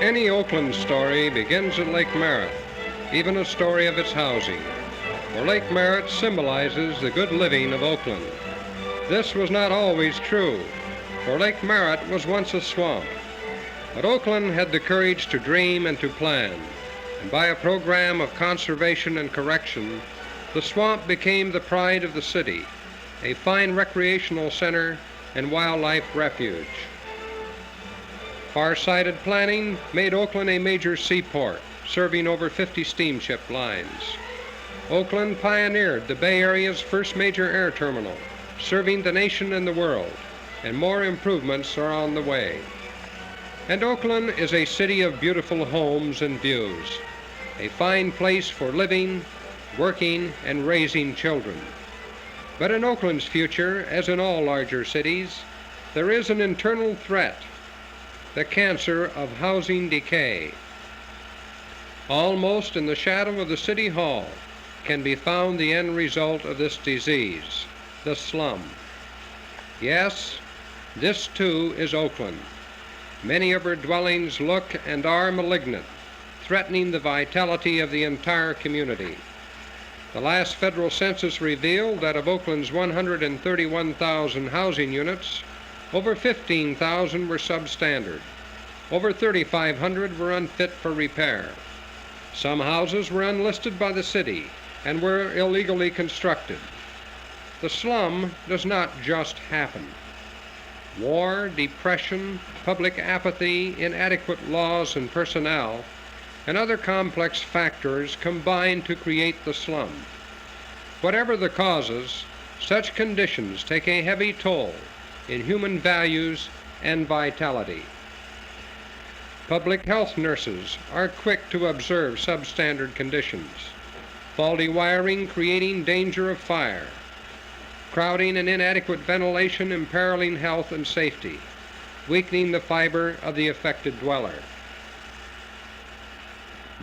Any Oakland story begins at Lake Merritt, even a story of its housing, for Lake Merritt symbolizes the good living of Oakland. This was not always true, for Lake Merritt was once a swamp. But Oakland had the courage to dream and to plan, and by a program of conservation and correction, the swamp became the pride of the city, a fine recreational center and wildlife refuge. Far-sighted planning made Oakland a major seaport, serving over 50 steamship lines. Oakland pioneered the Bay Area's first major air terminal, serving the nation and the world, and more improvements are on the way. And Oakland is a city of beautiful homes and views, a fine place for living, working, and raising children. But in Oakland's future, as in all larger cities, there is an internal threat, the cancer of housing decay. Almost in the shadow of the City Hall can be found the end result of this disease, the slum. Yes, this too is Oakland. Many of her dwellings look and are malignant, threatening the vitality of the entire community. The last federal census revealed that of Oakland's 131,000 housing units, over 15,000 were substandard. Over 3,500 were unfit for repair. Some houses were unlisted by the city and were illegally constructed. The slum does not just happen. War, depression, public apathy, inadequate laws and personnel, and other complex factors combine to create the slum. Whatever the causes, such conditions take a heavy toll in human values and vitality. Public health nurses are quick to observe substandard conditions. Faulty wiring creating danger of fire. Crowding and inadequate ventilation imperiling health and safety, weakening the fiber of the affected dweller.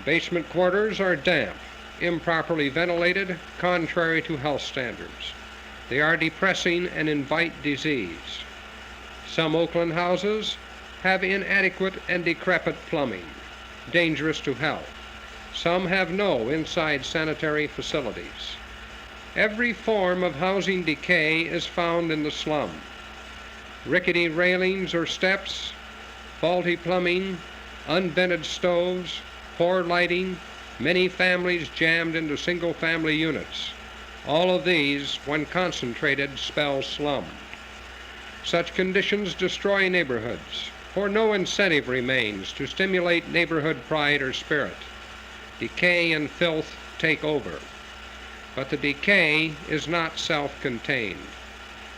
Basement quarters are damp, improperly ventilated, contrary to health standards. They are depressing and invite disease. Some Oakland houses have inadequate and decrepit plumbing, dangerous to health. Some have no inside sanitary facilities. Every form of housing decay is found in the slum. Rickety railings or steps, faulty plumbing, unvented stoves, poor lighting, many families jammed into single-family units. All of these, when concentrated, spell slum. Such conditions destroy neighborhoods, for no incentive remains to stimulate neighborhood pride or spirit. Decay and filth take over. But the decay is not self-contained.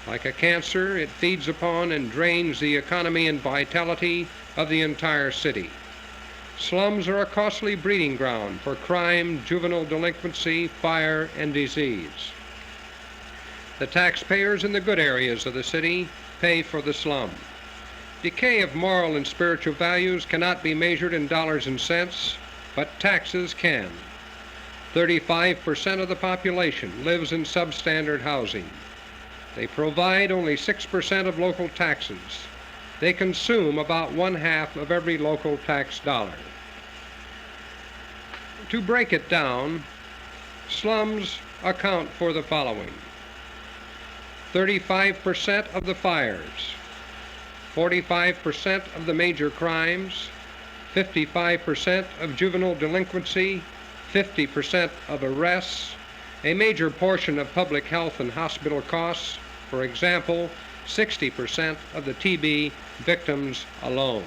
Like a cancer, it feeds upon and drains the economy and vitality of the entire city. Slums are a costly breeding ground for crime, juvenile delinquency, fire, and disease. The taxpayers in the good areas of the city pay for the slum. Decay of moral and spiritual values cannot be measured in dollars and cents, but taxes can. 35% of the population lives in substandard housing. They provide only 6% of local taxes. They consume about 1/2 of every local tax dollar. To break it down, slums account for the following: 35% of the fires, 45% of the major crimes, 55% of juvenile delinquency, 50% of arrests, a major portion of public health and hospital costs, for example, 60% of the TB victims alone.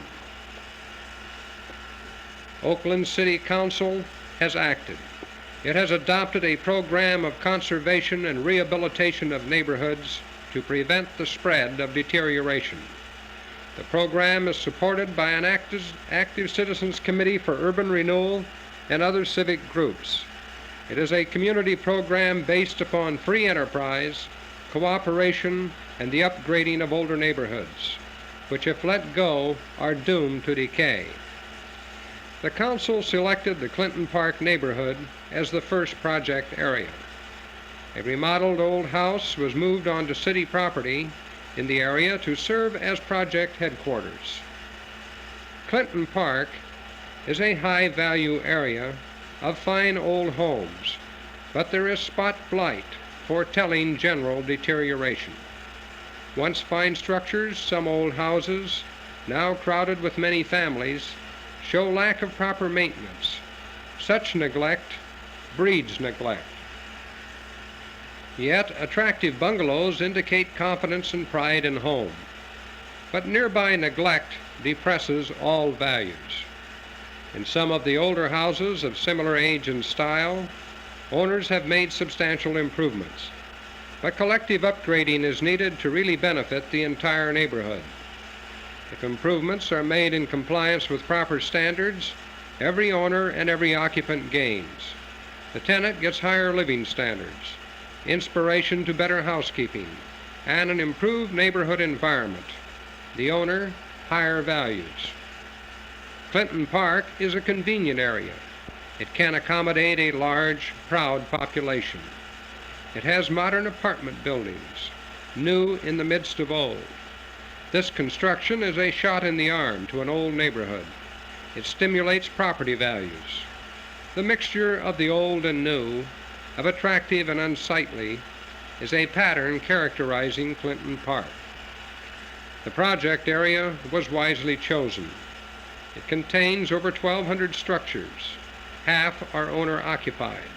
Oakland City Council has acted. It has adopted a program of conservation and rehabilitation of neighborhoods to prevent the spread of deterioration. The program is supported by an active Citizens Committee for Urban Renewal and other civic groups. It is a community program based upon free enterprise, cooperation, and the upgrading of older neighborhoods, which if let go are doomed to decay. The council selected the Clinton Park neighborhood as the first project area. A remodeled old house was moved onto city property in the area to serve as project headquarters. Clinton Park is a high-value area of fine old homes, but there is spot blight foretelling general deterioration. Once fine structures, some old houses, now crowded with many families, show lack of proper maintenance. Such neglect breeds neglect. Yet attractive bungalows indicate confidence and pride in home. But nearby neglect depresses all values. In some of the older houses of similar age and style, owners have made substantial improvements. But collective upgrading is needed to really benefit the entire neighborhood. If improvements are made in compliance with proper standards, every owner and every occupant gains. The tenant gets higher living standards, inspiration to better housekeeping, and an improved neighborhood environment. The owner, higher values. Clinton Park is a convenient area. It can accommodate a large, proud population. It has modern apartment buildings, new in the midst of old. This construction is a shot in the arm to an old neighborhood. It stimulates property values. The mixture of the old and new, of attractive and unsightly, is a pattern characterizing Clinton Park. The project area was wisely chosen. It contains over 1,200 structures. Half are owner-occupied.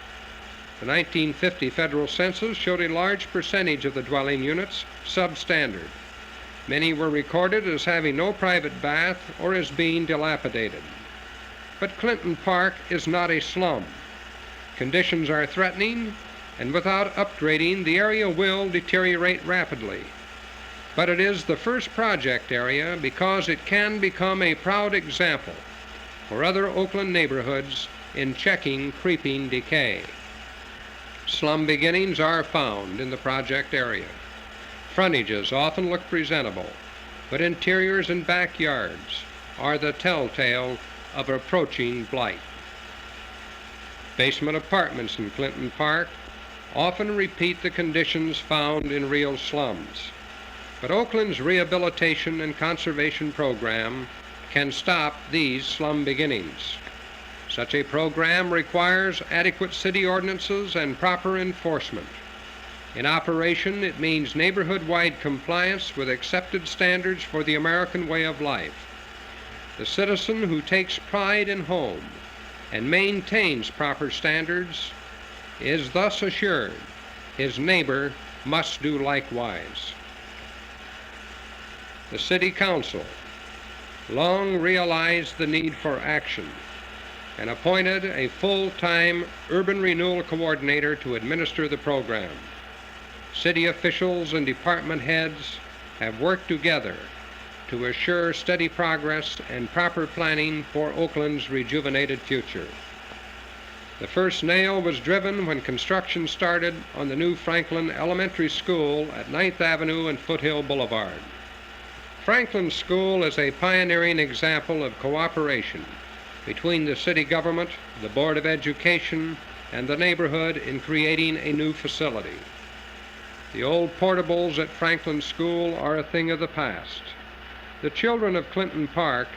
The 1950 federal census showed a large percentage of the dwelling units substandard. Many were recorded as having no private bath or as being dilapidated. But Clinton Park is not a slum. Conditions are threatening, and without upgrading, the area will deteriorate rapidly. But it is the first project area because it can become a proud example for other Oakland neighborhoods in checking creeping decay. Slum beginnings are found in the project area. Frontages often look presentable, but interiors and backyards are the telltale of approaching blight. Basement apartments in Clinton Park often repeat the conditions found in real slums. But Oakland's rehabilitation and conservation program can stop these slum beginnings. Such a program requires adequate city ordinances and proper enforcement. In operation, it means neighborhood-wide compliance with accepted standards for the American way of life. The citizen who takes pride in home and maintains proper standards is thus assured his neighbor must do likewise. The City Council long realized the need for action and appointed a full-time urban renewal coordinator to administer the program. City officials and department heads have worked together to assure steady progress and proper planning for Oakland's rejuvenated future. The first nail was driven when construction started on the new Franklin Elementary School at 9th Avenue and Foothill Boulevard. Franklin School is a pioneering example of cooperation between the city government, the Board of Education, and the neighborhood in creating a new facility. The old portables at Franklin School are a thing of the past. The children of Clinton Park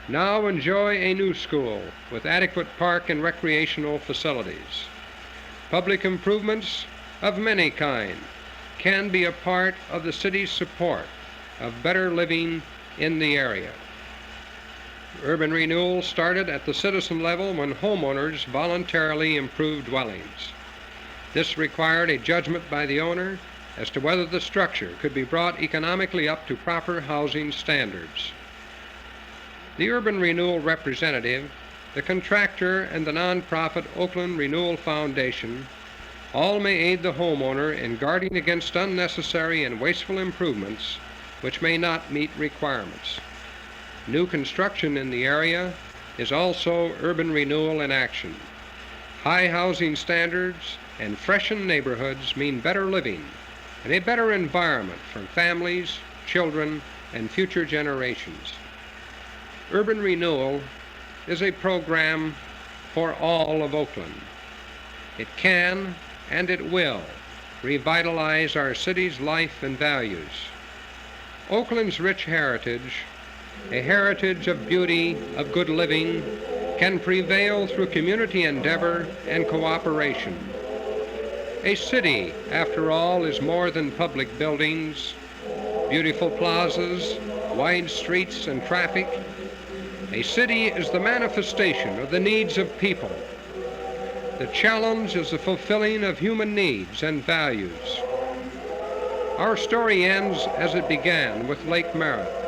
now enjoy a new school with adequate park and recreational facilities. Public improvements of many kinds can be a part of the city's support of better living in the area. Urban renewal started at the citizen level when homeowners voluntarily improved dwellings. This required a judgment by the owner as to whether the structure could be brought economically up to proper housing standards. The urban renewal representative, the contractor, and the nonprofit Oakland Renewal Foundation all may aid the homeowner in guarding against unnecessary and wasteful improvements which may not meet requirements. New construction in the area is also urban renewal in action. High housing standards and freshened neighborhoods mean better living and a better environment for families, children, and future generations. Urban renewal is a program for all of Oakland. It can and it will revitalize our city's life and values. Oakland's rich heritage, a heritage of beauty, of good living, can prevail through community endeavor and cooperation. A city, after all, is more than public buildings, beautiful plazas, wide streets, and traffic. A city is the manifestation of the needs of people. The challenge is the fulfilling of human needs and values. Our story ends as it began, with Lake Merritt.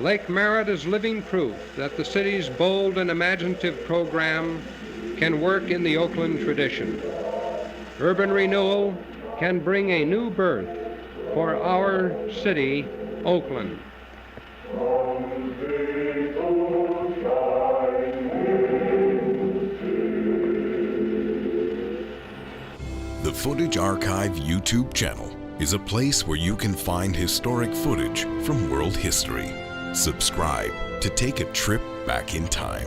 Lake Merritt is living proof that the city's bold and imaginative program can work in the Oakland tradition. Urban renewal can bring a new birth for our city, Oakland. The Footage Archive YouTube channel is a place where you can find historic footage from world history. Subscribe to take a trip back in time.